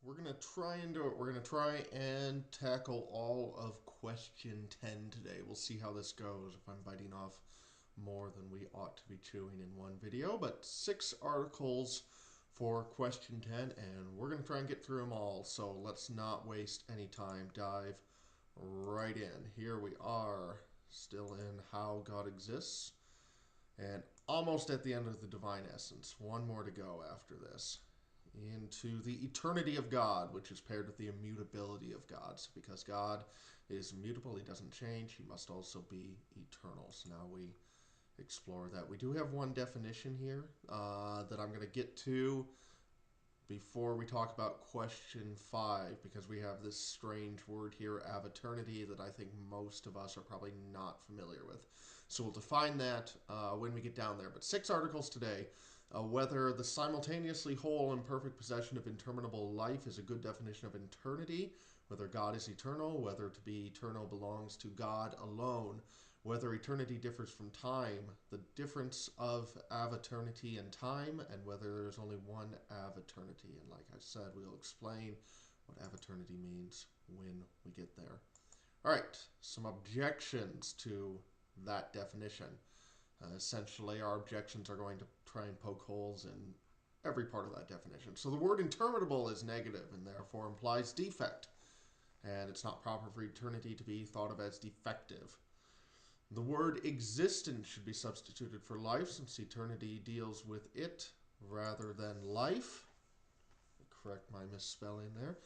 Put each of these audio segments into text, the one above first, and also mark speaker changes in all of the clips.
Speaker 1: We're going to try and do it. We're going to try and tackle all of question 10 today. We'll see how this goes if I'm biting off more than we ought to be chewing in one video. But 6 articles for question 10, and we're going to try and get through them all. So let's not waste any time. Dive right in. Here we are, still in How God Exists, and almost at the end of the Divine Essence. One more to go after this, into the eternity of God, which is paired with the immutability of God. So because God is immutable, he doesn't change, he must also be eternal. So now we explore that. We do have one definition here that I'm going to get to before we talk about question 5, because we have this strange word here, aviternity, that I think most of us are probably not familiar with. So we'll define that when we get down there. But 6 articles today. Whether the simultaneously whole and perfect possession of interminable life is a good definition of eternity, whether God is eternal, whether to be eternal belongs to God alone, whether eternity differs from time, the difference of aviternity and time, and whether there is only one aviternity. And like I said, we'll explain what aviternity means when we get there. All right, some objections to that definition. Essentially, our objections are going to try and poke holes in every part of that definition. So the word interminable is negative and therefore implies defect, and it's not proper for eternity to be thought of as defective. The word existence should be substituted for life, since eternity deals with it rather than life. I'll correct my misspelling there.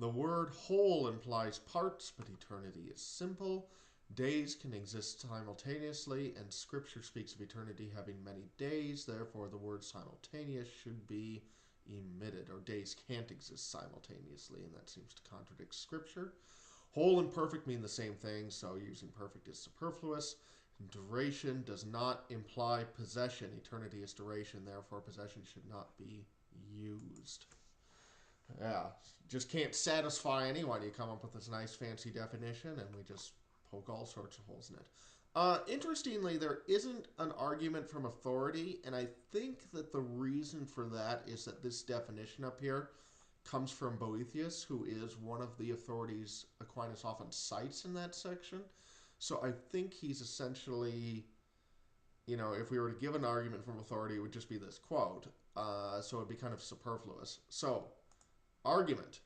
Speaker 1: The word whole implies parts, but eternity is simple. Days can exist simultaneously, and Scripture speaks of eternity having many days. Therefore, the word simultaneous should be omitted, or days can't exist simultaneously, and that seems to contradict Scripture. Whole and perfect mean the same thing, so using perfect is superfluous. Duration does not imply possession. Eternity is duration, therefore possession should not be used. Yeah, just can't satisfy anyone. You come up with this nice fancy definition, and we just poke all sorts of holes in it. Interestingly, there isn't an argument from authority, and I think that the reason for that is that this definition up here comes from Boethius, who is one of the authorities Aquinas often cites in that section. So I think he's essentially, if we were to give an argument from authority, it would just be this quote. So it'd be kind of superfluous. So, argument.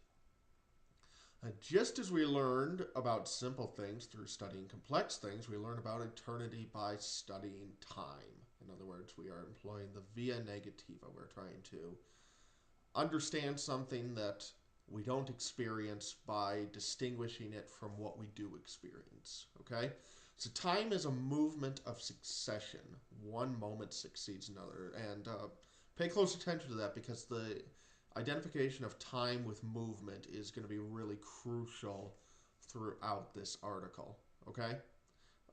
Speaker 1: Just as we learned about simple things through studying complex things, we learn about eternity by studying time. In other words, we are employing the via negativa. We're trying to understand something that we don't experience by distinguishing it from what we do experience. Okay? So time is a movement of succession. One moment succeeds another. And pay close attention to that, because the identification of time with movement is going to be really crucial throughout this article. Okay?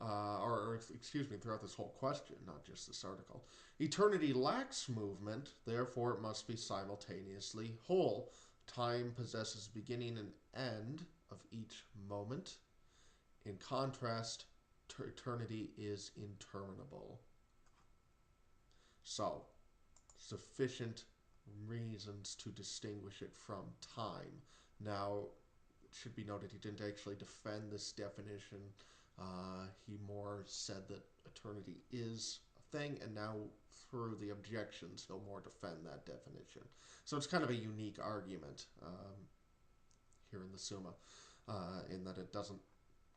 Speaker 1: Or excuse me, throughout this whole question, not just this article. Eternity lacks movement, therefore it must be simultaneously whole. Time possesses beginning and end of each moment. In contrast, eternity is interminable. So, sufficient reasons to distinguish it from time. Now, it should be noted he didn't actually defend this definition. He more said that eternity is a thing, and now through the objections, he'll more defend that definition. So it's kind of a unique argument here in the Summa, in that it doesn't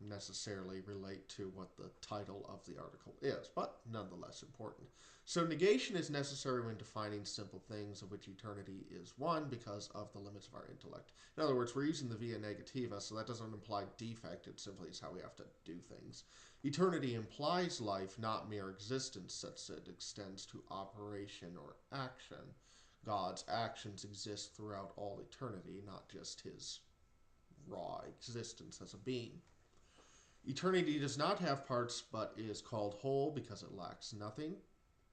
Speaker 1: necessarily relate to what the title of the article is, but nonetheless important. So negation is necessary when defining simple things, of which eternity is one, because of the limits of our intellect. In other words, we're using the via negativa, so that doesn't imply defect, it simply is how we have to do things. Eternity implies life, not mere existence, such that it extends to operation or action. God's actions exist throughout all eternity, not just his raw existence as a being. Eternity does not have parts, but is called whole because it lacks nothing.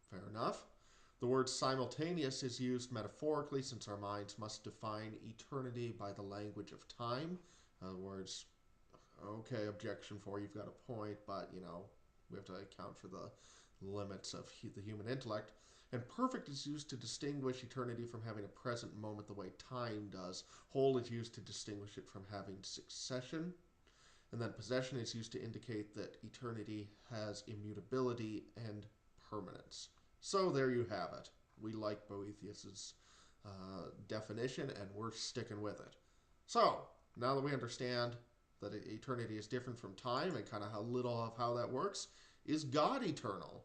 Speaker 1: Fair enough. The word simultaneous is used metaphorically, since our minds must define eternity by the language of time. In other words, okay, objection 4, you've got a point, but, we have to account for the limits of the human intellect. And perfect is used to distinguish eternity from having a present moment the way time does. Whole is used to distinguish it from having succession. And then possession is used to indicate that eternity has immutability and permanence. So there you have it. We like Boethius's definition, and we're sticking with it. So now that we understand that eternity is different from time and kind of how little of how that works, is God eternal?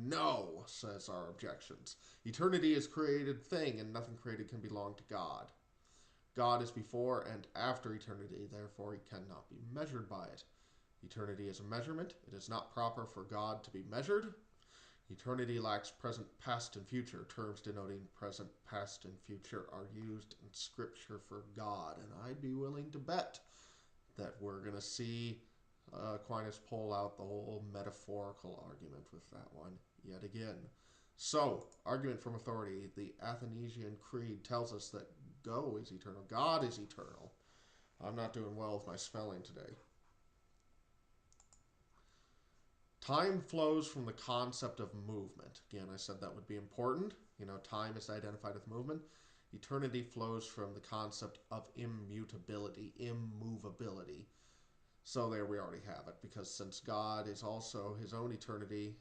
Speaker 1: No, says our objections. Eternity is a created thing, and nothing created can belong to God. God is before and after eternity, therefore he cannot be measured by it. Eternity is a measurement. It is not proper for God to be measured. Eternity lacks present, past, and future. Terms denoting present, past, and future are used in Scripture for God. And I'd be willing to bet that we're going to see Aquinas pull out the whole metaphorical argument with that one yet again. So, argument from authority. The Athanasian Creed tells us that Go is eternal. God is eternal. I'm not doing well with my spelling today. Time flows from the concept of movement. Again, I said that would be important. Time is identified with movement. Eternity flows from the concept of immutability, immovability. So there we already have it, because since God is also his own eternity,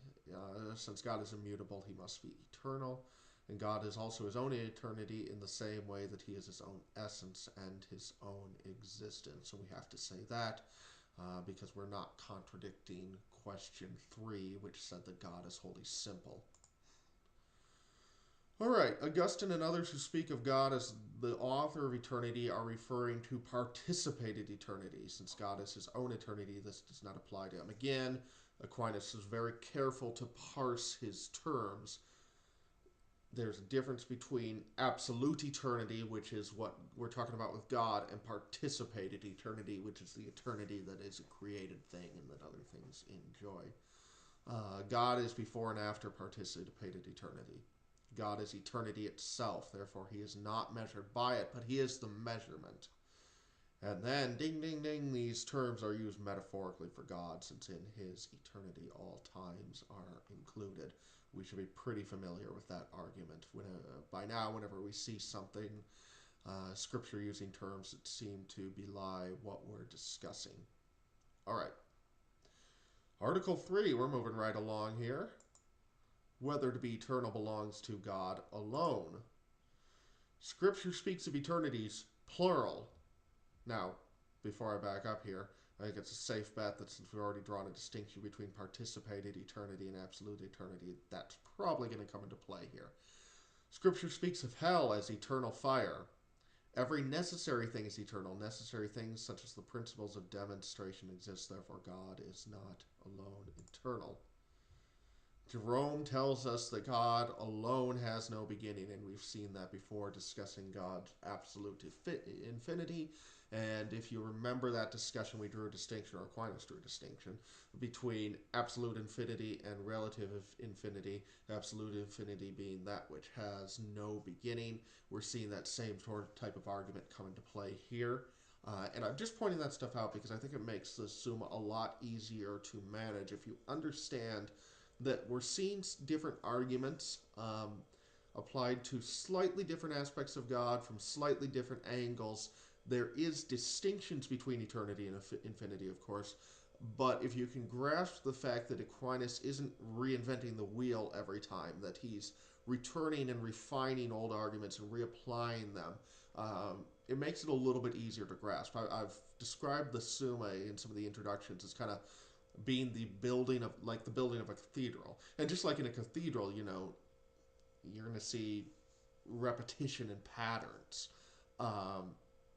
Speaker 1: since God is immutable, he must be eternal. And God is also his own eternity in the same way that he is his own essence and his own existence. So we have to say that because we're not contradicting question 3, which said that God is wholly simple. All right, Augustine and others who speak of God as the author of eternity are referring to participated eternity. Since God is his own eternity, this does not apply to him. Again, Aquinas is very careful to parse his terms. There's a difference between absolute eternity, which is what we're talking about with God, and participated eternity, which is the eternity that is a created thing and that other things enjoy. God is before and after participated eternity. God is eternity itself, therefore he is not measured by it, but he is the measurement. And then, ding, ding, ding, these terms are used metaphorically for God, since in his eternity all times are included. We should be pretty familiar with that argument. By now, whenever we see something, scripture using terms that seem to belie what we're discussing. All right. Article 3, we're moving right along here. Whether to be eternal belongs to God alone. Scripture speaks of eternities, plural. Now, before I back up here, I think it's a safe bet that since we've already drawn a distinction between participated eternity and absolute eternity, that's probably going to come into play here. Scripture speaks of hell as eternal fire. Every necessary thing is eternal. Necessary things such as the principles of demonstration exist, therefore God is not alone eternal. Jerome tells us that God alone has no beginning, and we've seen that before discussing God's absolute infinity. And if you remember that discussion, we drew a distinction, or Aquinas drew a distinction, between absolute infinity and relative infinity. Absolute infinity being that which has no beginning. We're seeing that same sort of type of argument come into play here. And I'm just pointing that stuff out because I think it makes the Summa a lot easier to manage if you understand that we're seeing different arguments applied to slightly different aspects of God from slightly different angles. There is distinctions between eternity and infinity, of course, but if you can grasp the fact that Aquinas isn't reinventing the wheel every time, that he's returning and refining old arguments and reapplying them, it makes it a little bit easier to grasp. I've described the Summa in some of the introductions as kind of being the building of, like the building of a cathedral. And just like in a cathedral, you're going to see repetition and patterns.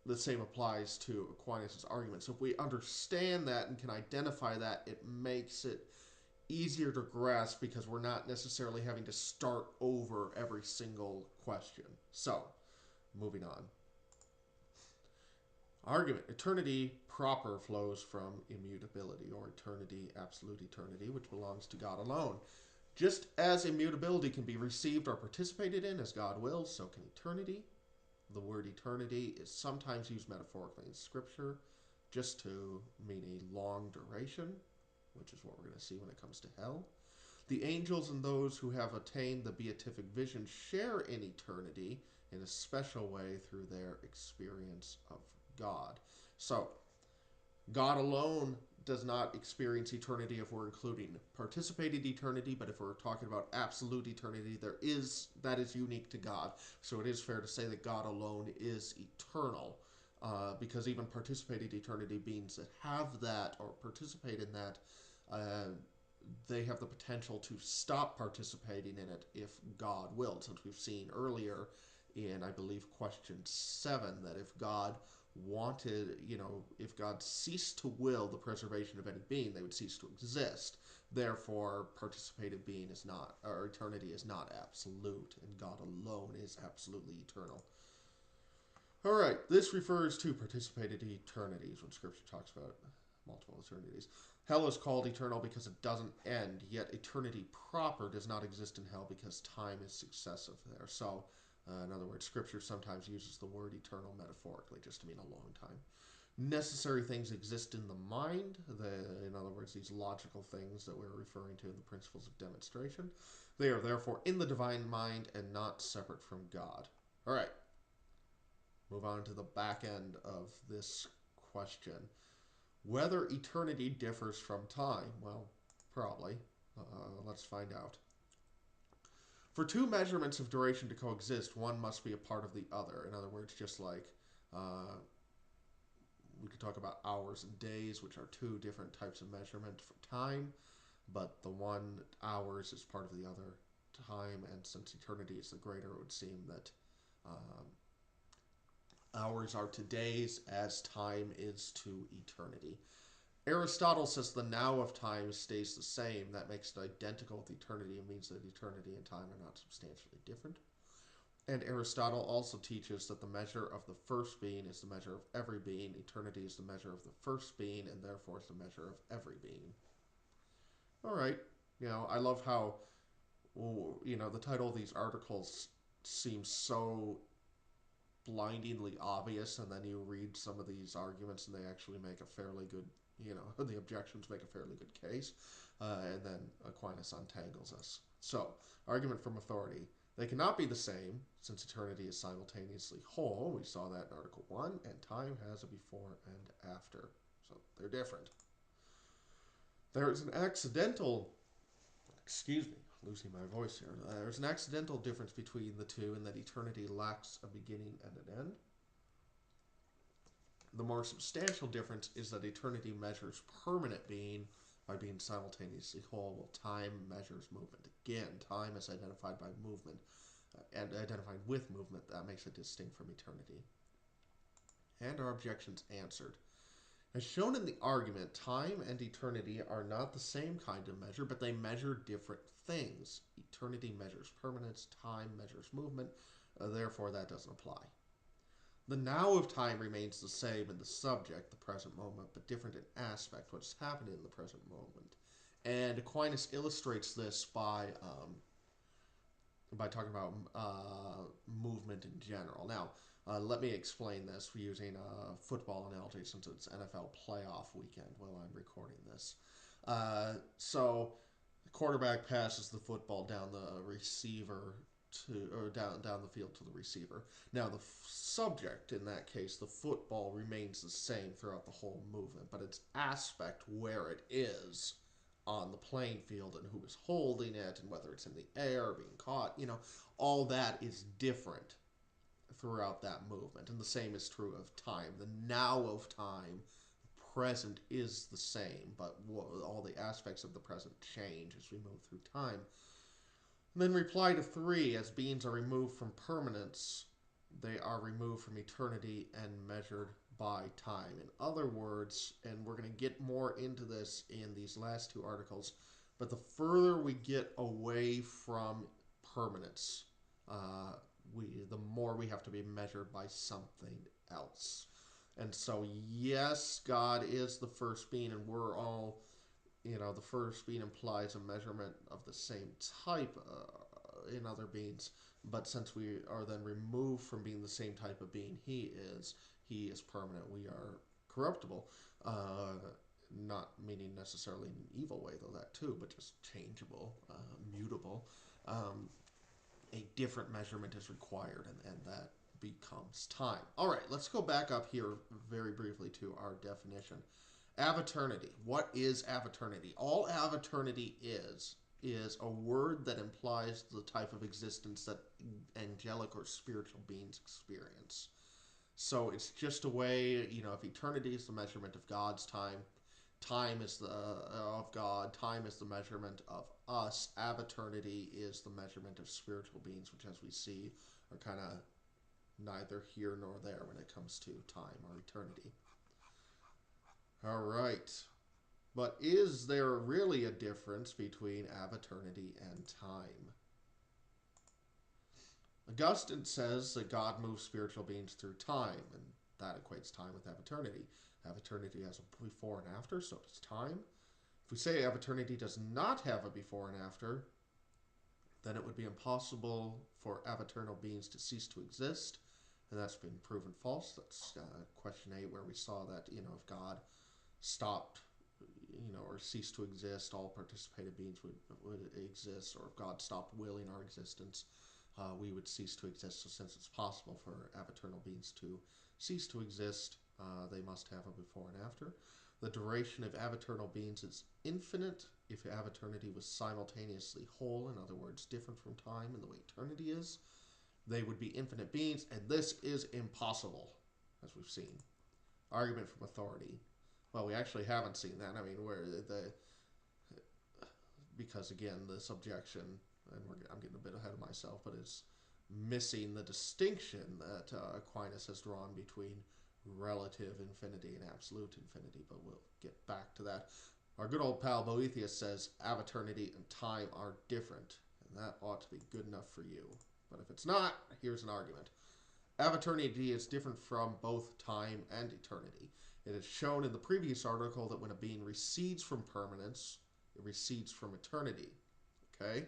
Speaker 1: The same applies to Aquinas' argument. So if we understand that and can identify that, it makes it easier to grasp because we're not necessarily having to start over every single question. So, moving on. Argument. Eternity proper flows from immutability, or eternity, absolute eternity, which belongs to God alone. Just as immutability can be received or participated in as God wills, so can eternity. The word eternity is sometimes used metaphorically in Scripture just to mean a long duration, which is what we're going to see when it comes to hell. The angels and those who have attained the beatific vision share in eternity in a special way through their experience of God. So, God alone does not experience eternity if we're including participated eternity, but if we're talking about absolute eternity, that is unique to God. So it is fair to say that God alone is eternal, because even participated eternity beings that have that or participate in that, they have the potential to stop participating in it if God willed, since we've seen earlier in, I believe, question 7, that if God wanted, if God ceased to will the preservation of any being, they would cease to exist. Therefore, participated being is not, or eternity is not absolute, and God alone is absolutely eternal. All right, this refers to participated eternities when Scripture talks about multiple eternities. Hell is called eternal because it doesn't end, yet eternity proper does not exist in hell because time is successive there. So, in other words, Scripture sometimes uses the word eternal metaphorically just to mean a long time. Necessary things exist in the mind, in other words, these logical things that we're referring to in the principles of demonstration. They are therefore in the divine mind and not separate from God. All right, move on to the back end of this question. Whether eternity differs from time? Well, probably. Let's find out. For two measurements of duration to coexist, one must be a part of the other. In other words, just like we could talk about hours and days, which are two different types of measurement for time, but the one hours is part of the other time, and since eternity is the greater, it would seem that hours are to days as time is to eternity. Aristotle says the now of time stays the same. That makes it identical with eternity and means that eternity and time are not substantially different. And Aristotle also teaches that the measure of the first being is the measure of every being. Eternity is the measure of the first being, and therefore is the measure of every being. All right. I love how, the title of these articles seems so blindingly obvious, and then you read some of these arguments and they actually make a fairly good, the objections make a fairly good case, and then Aquinas untangles us. So, argument from authority. They cannot be the same, since eternity is simultaneously whole. We saw that in Article 1, and time has a before and after. So, they're different. There is an accidental, losing my voice here. There's an accidental difference between the two in that eternity lacks a beginning and an end. The more substantial difference is that eternity measures permanent being by being simultaneously whole, while time measures movement. Again, time is identified by movement, and identified with movement. That makes it distinct from eternity. And our objections answered. As shown in the argument, time and eternity are not the same kind of measure, but they measure different things. Eternity measures permanence, time measures movement, therefore that doesn't apply. The now of time remains the same in the subject, the present moment, but different in aspect, what's happening in the present moment. And Aquinas illustrates this by talking about movement in general. Now, let me explain this using a football analogy, since it's NFL playoff weekend while I'm recording this. So, the quarterback passes the football down the receiver down the field to the receiver. Now, the subject in that case, the football, remains the same throughout the whole movement, but its aspect, where it is on the playing field and who is holding it and whether it's in the air or being caught, all that is different throughout that movement. And the same is true of time. The now of time, present, is the same, but all the aspects of the present change as we move through time. And then reply to 3, as beings are removed from permanence, they are removed from eternity and measured by time. In other words, and we're going to get more into this in these last 2 articles, but the further we get away from permanence, the more we have to be measured by something else. And so, yes, God is the first being, and we're all, the first being implies a measurement of the same type in other beings. But since we are then removed from being the same type of being he is permanent. We are corruptible. not meaning necessarily in an evil way, though that too, but just changeable, mutable. Um, a different measurement is required, and that becomes time. All right, let's go back up here very briefly to our definition. Avaternity. What is avaternity? All avaternity is a word that implies the type of existence that angelic or spiritual beings experience. So it's just a way, if eternity is the measurement of God's time, time is the of God, time is the measurement of us, avaternity is the measurement of spiritual beings, which, as we see, are kind of neither here nor there when it comes to time or eternity. All right. But is there really a difference between avaternity and time? Augustine says that God moves spiritual beings through time, and that equates time with avaternity. Avaternity has a before and after, so does time. If we say avaternity does not have a before and after, then it would be impossible for avaternal beings to cease to exist, and that's been proven false. That's question 8, where we saw that, if God stopped, or ceased to exist, all participated beings would exist, or if God stopped willing our existence, we would cease to exist. So since it's possible for avaternal beings to cease to exist, they must have a before and after. The duration of avaternal beings is infinite if avaternity was simultaneously whole, in other words, different from time in the way eternity is. They would be infinite beings, and this is impossible, as we've seen. Argument from authority. Well, we actually haven't seen that. I mean, because again, this objection, and I'm getting a bit ahead of myself, but it's missing the distinction that Aquinas has drawn between relative infinity and absolute infinity, but we'll get back to that. Our good old pal Boethius says avaternity and time are different, and that ought to be good enough for you. But if it's not, here's an argument. Avaternity is different from both time and eternity. It is shown in the previous article that when a being recedes from permanence, it recedes from eternity. Okay?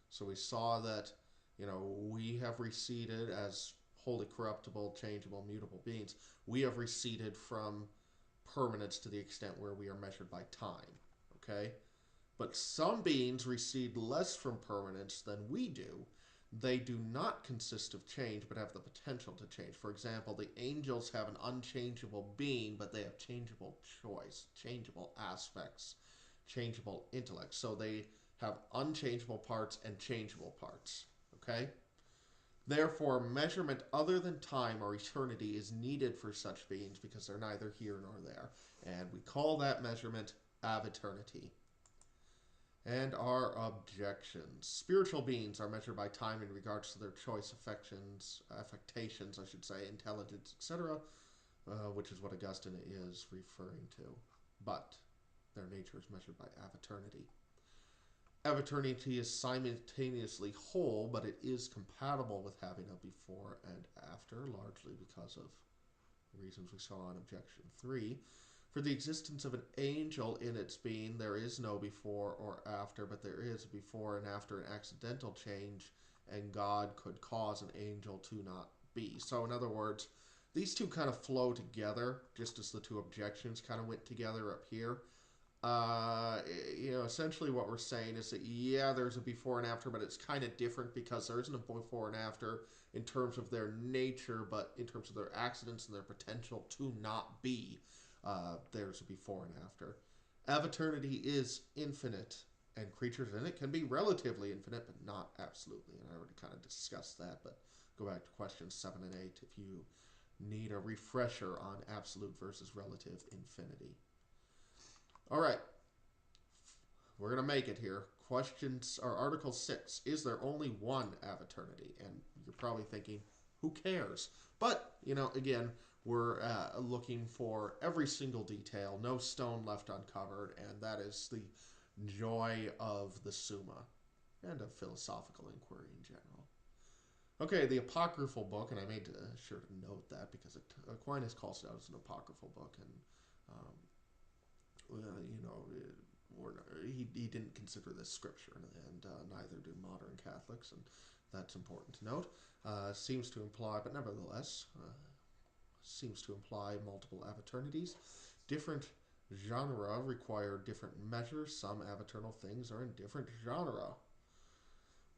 Speaker 1: So we saw that, we have receded as wholly corruptible, changeable, mutable beings. We have receded from permanence to the extent where we are measured by time. Okay? But some beings recede less from permanence than we do. They do not consist of change, but have the potential to change. For example, the angels have an unchangeable being, but they have changeable choice, changeable aspects, changeable intellect. So they have unchangeable parts and changeable parts. Okay? Therefore, measurement other than time or eternity is needed for such beings because they're neither here nor there. And we call that measurement avaternity. And our objections. Spiritual beings are measured by time in regards to their choice, affectations, intelligence, etc., which is what Augustine is referring to. But their nature is measured by avaternity. Avaternity is simultaneously whole, but it is compatible with having a before and after, largely because of the reasons we saw in objection 3. For the existence of an angel in its being, there is no before or after, but there is a before and after an accidental change, and God could cause an angel to not be. So in other words, these two kind of flow together, just as the two objections kind of went together up here. Essentially what we're saying is that, yeah, there's a before and after, but it's kind of different because there isn't a before and after in terms of their nature, but in terms of their accidents and their potential to not be. There's a before and after. Avaternity is infinite, and creatures in it can be relatively infinite, but not absolutely. And I already kind of discussed that, but go back to questions 7 and 8 if you need a refresher on absolute versus relative infinity. All right. We're going to make it here. Article 6. Is there only one avaternity? And you're probably thinking, who cares? But, again, we're looking for every single detail, no stone left uncovered, and that is the joy of the Summa and of philosophical inquiry in general. Okay, the apocryphal book, and I made sure to note that because Aquinas calls it out as an apocryphal book, and he didn't consider this scripture, and neither do modern Catholics, and that's important to note. Seems to imply, but nevertheless, seems to imply multiple avaternities, different genre require different measures. Some avaternal things are in different genre.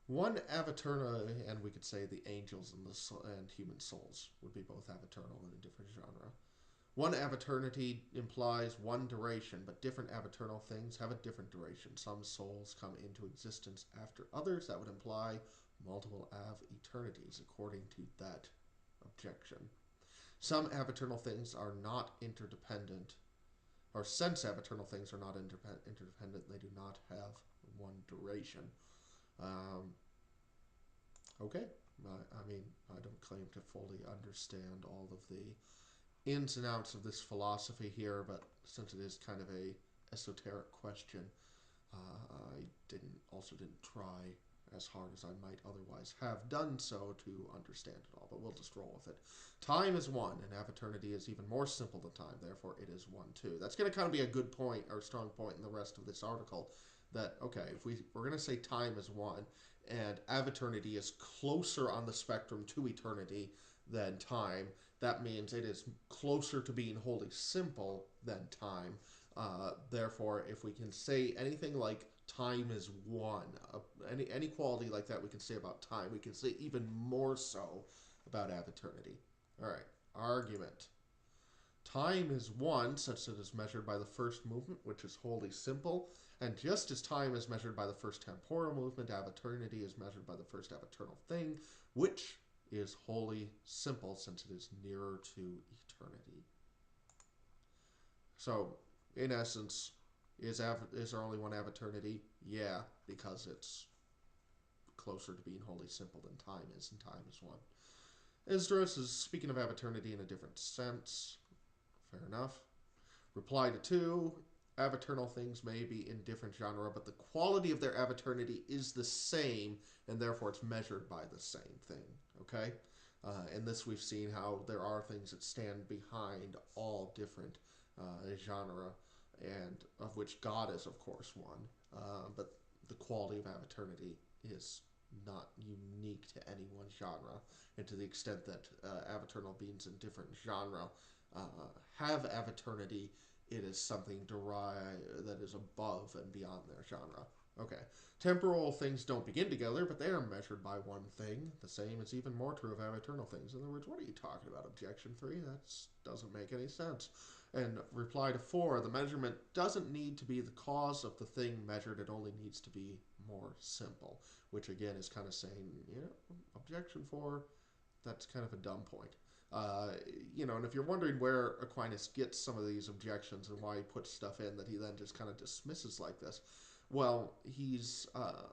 Speaker 1: One avaternal, and we could say the angels and human souls would be both avaternal in a different genre. One avaternity implies one duration, but different avaternal things have a different duration. Some souls come into existence after others. That would imply multiple eternities, according to that objection. Some avaternal things are not interdependent, or since avaternal things are not interdependent, they do not have one duration. Okay, I mean, I don't claim to fully understand all of the ins and outs of this philosophy here, but since it is kind of a esoteric question, I didn't try as hard as I might otherwise have done so to understand it all, but we'll just roll with it. Time is one, and avaternity is even more simple than time, therefore it is one too. That's going to kind of be a good point, or strong point in the rest of this article, that, okay, if we're going to say time is one, and avaternity is closer on the spectrum to eternity than time, that means it is closer to being wholly simple than time. Therefore, if we can say anything like time is one, any quality like that we can say about time, we can say even more so about avaternity. All right, argument. Time is one, such that it is measured by the first movement, which is wholly simple. And just as time is measured by the first temporal movement, avaternity is measured by the first avaternal thing, which is wholly simple, since it is nearer to eternity. So, in essence, is there only one avaternity? Yeah, because it's closer to being wholly simple than time is, and time is one. Esdras is speaking of avaternity in a different sense. Fair enough. Reply to 2. Avaternal things may be in different genre, but the quality of their avaternity is the same, and therefore it's measured by the same thing. Okay? In this we've seen how there are things that stand behind all different genre, and of which God is, of course, one. But the quality of avaternity is not unique to any one genre, and to the extent that avaternal beings in different genre have avaternity, it is something derived that is above and beyond their genre. Okay. Temporal things don't begin together, but they are measured by one thing. The same is even more true of avaternal things. In other words, what are you talking about, objection 3? That doesn't make any sense. And reply to 4, the measurement doesn't need to be the cause of the thing measured, it only needs to be more simple. Which again is kind of saying, objection 4, that's kind of a dumb point. And if you're wondering where Aquinas gets some of these objections and why he puts stuff in that he then just kind of dismisses like this, well,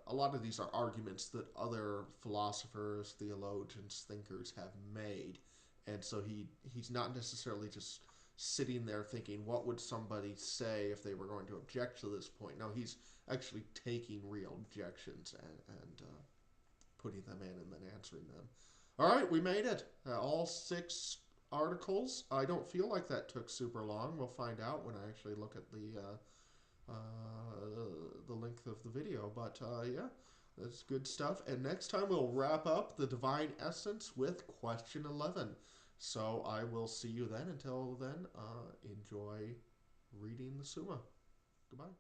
Speaker 1: a lot of these are arguments that other philosophers, theologians, thinkers have made, and so he's not necessarily just sitting there thinking, what would somebody say if they were going to object to this point? No, he's actually taking real objections and putting them in and then answering them. All right, we made it. All 6 articles. I don't feel like that took super long. We'll find out when I actually look at the length of the video. But yeah, that's good stuff. And next time we'll wrap up the divine essence with question 11. So I will see you then. Until then, enjoy reading the Summa. Goodbye.